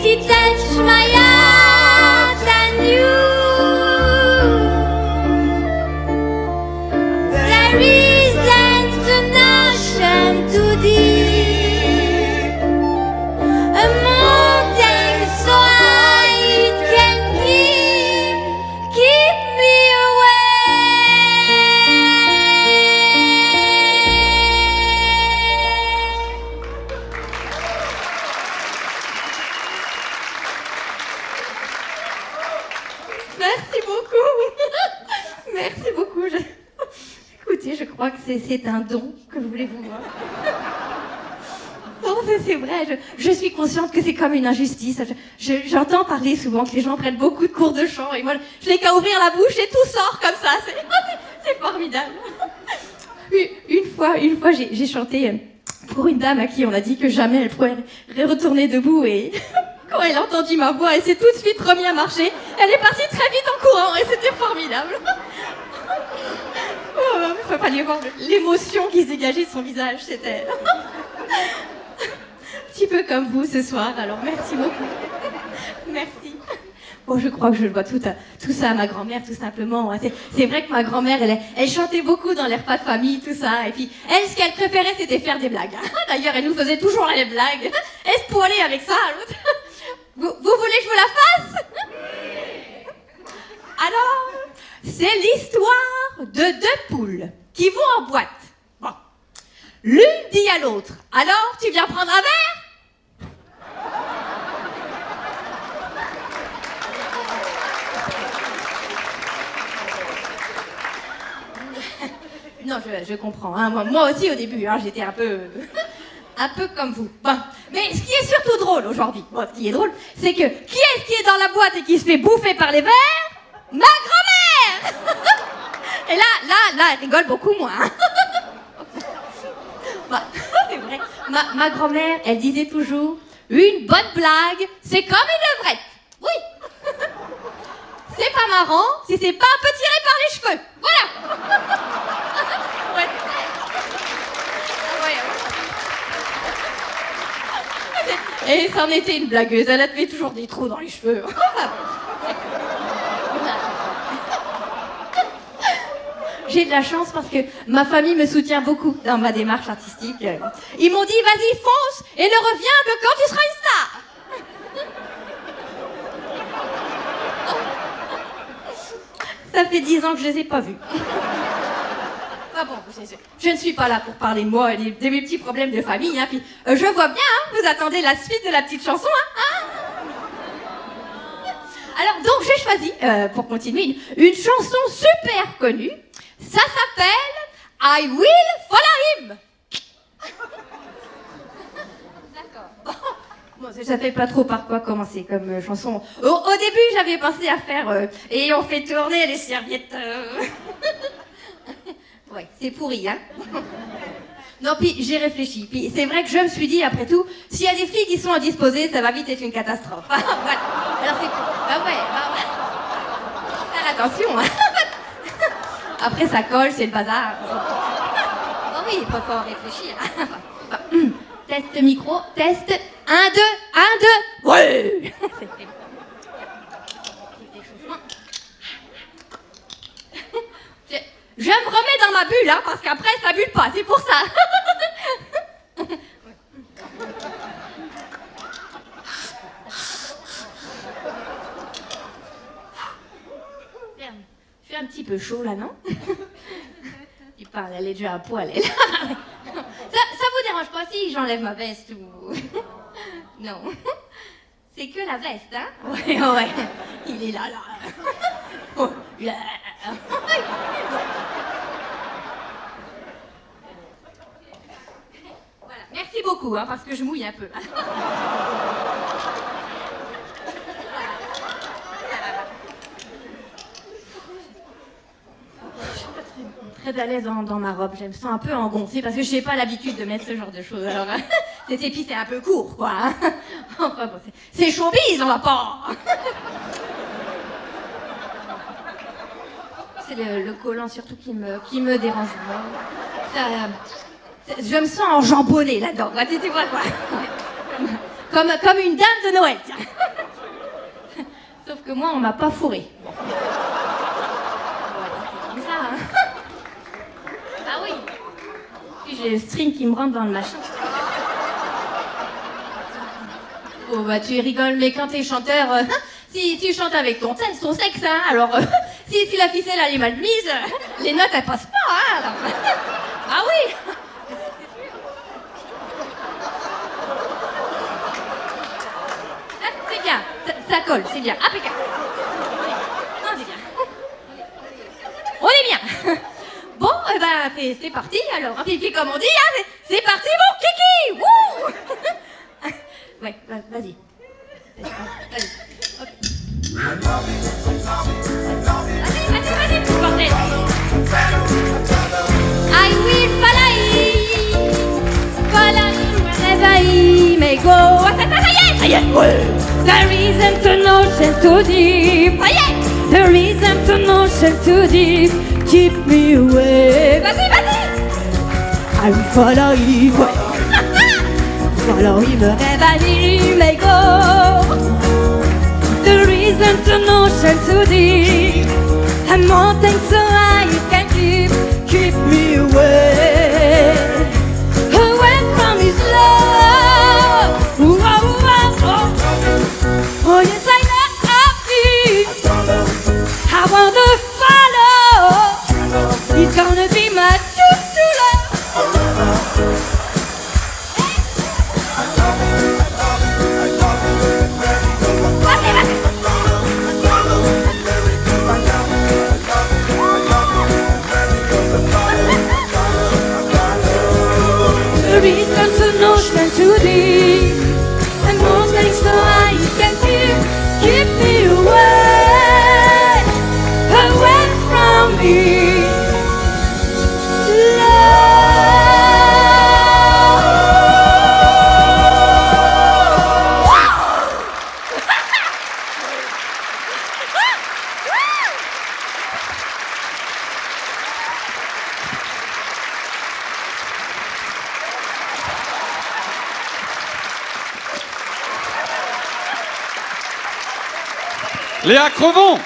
easy touch my heart and you. There isn't an ocean too deep, a mountain so high it can keep me Merci beaucoup. Merci beaucoup. Écoutez, je crois que c'est un don que voulez-vous voir. Non, c'est vrai, je suis consciente que c'est comme une injustice. J'entends parler souvent que les gens prennent beaucoup de cours de chant et moi, je n'ai qu'à ouvrir la bouche et tout sort comme ça. C'est formidable. Une fois, j'ai chanté pour une dame à qui on a dit que jamais elle pourrait retourner debout et quand elle a entendu ma voix, elle s'est tout de suite remise à marcher. Elle est partie très vite en courant et c'était formidable. Oh, il ne faut pas lui voir l'émotion qui se dégageait de son visage, c'était un petit peu comme vous ce soir, alors merci beaucoup. Merci. Bon, je crois que je dois tout ça à ma grand-mère, tout simplement. C'est vrai que ma grand-mère, elle chantait beaucoup dans les repas de famille, tout ça. Et puis, elle, ce qu'elle préférait, c'était faire des blagues. D'ailleurs, elle nous faisait toujours les blagues. Elle se poilait avec ça. Vous voulez que je vous la fasse? Alors, c'est l'histoire de deux poules qui vont en boîte. Bon. L'une dit à l'autre, alors, tu viens prendre un verre? Non, je comprends. Hein. Moi aussi, au début, hein, j'étais un peu comme vous. Bon. Mais ce qui est surtout drôle aujourd'hui, ce qui est drôle, c'est que qui est-ce qui est dans la boîte et qui se fait bouffer par les verres? Ma grand-mère. Et là, elle rigole beaucoup moins. Bah, c'est vrai. Ma grand-mère, elle disait toujours, une bonne blague, c'est comme une levrette. Oui. C'est pas marrant si c'est pas un peu tiré par les cheveux. Voilà. Ouais. Et c'en était une blagueuse, elle avait toujours des trous dans les cheveux. J'ai de la chance parce que ma famille me soutient beaucoup dans ma démarche artistique. Ils m'ont dit, vas-y, fonce et ne reviens que quand tu seras une star. Ça fait 10 ans que je les ai pas vus. Ah bon, je ne suis pas là pour parler de moi et de mes petits problèmes de famille. Hein, puis, je vois bien, hein, vous attendez la suite de la petite chanson. Hein. Alors, donc, j'ai choisi, pour continuer, une chanson super connue. Ça s'appelle I Will Follow Him. D'accord. Bon, je savais pas trop par quoi commencer comme chanson. Au début, j'avais pensé à faire et on fait tourner les serviettes. Ouais, c'est pourri, hein. Non, puis j'ai réfléchi. Puis c'est vrai que je me suis dit, après tout, s'il y a des filles qui sont indisposées, ça va vite être une catastrophe. Voilà. Alors c'est tout. Bah ouais. Faire attention, hein. Après ça colle, c'est le bazar. Oh oui, il faut réfléchir. Test micro, test. 1, 2, 1, 2. Ouais. Je me remets dans ma bulle, hein, parce qu'après, ça bulle pas, c'est pour ça. Il fait un petit peu chaud, là, non? Tu parles, elle est déjà à poil, elle. Ça vous dérange pas si j'enlève ma veste ou... Non. C'est que la veste, hein? Ouais. Il est là. Oh, là. Voilà, merci beaucoup, hein, parce que je mouille un peu. Je suis pas très à l'aise dans ma robe, je me sens un peu engoncée parce que je n'ai pas l'habitude de mettre ce genre de choses. Alors, c'est un peu court, quoi. Enfin, bon, c'est showbiz, on va pas. C'est le collant surtout qui me dérange. Je me sens enjambonnée là-dedans. Tu vois quoi? Comme une dame de Noël, tiens. Sauf que moi, on m'a pas fourré. Bon. Voilà, c'est comme ça, hein. Ah oui. Puis j'ai le string qui me rentre dans le machin. Oh bah tu rigoles, mais quand t'es chanteur, si tu chantes avec ton sexe, hein, alors si la ficelle elle est mal mise, les notes elles passent pas, hein. Alors. Ah oui. Ah, c'est bien, ça colle, c'est bien, impeccable. Non, c'est bien. On est bien. Bon, eh ben c'est parti alors. Et puis comme on dit, hein, c'est parti mon kiki. Wouh. Ouais, vas-y. Vas-y. Okay. Vas-y, bordel. I will follow wherever he may go. Ça y est, ouais. There isn't an ocean too deep. Ça y est. There isn't an ocean too deep. Keep me away. Vas-y. I will follow you. Ouais. Follow him wherever he may go. There isn't an ocean too deep, a mountain so high you can keep me away from his love. Ooh, oh, oh, oh. Oh yes, I love him. I want to follow. He's gonna be my true love. There isn't an ocean too deep, and mountains so high you can keep me away from me. Léa Crevon.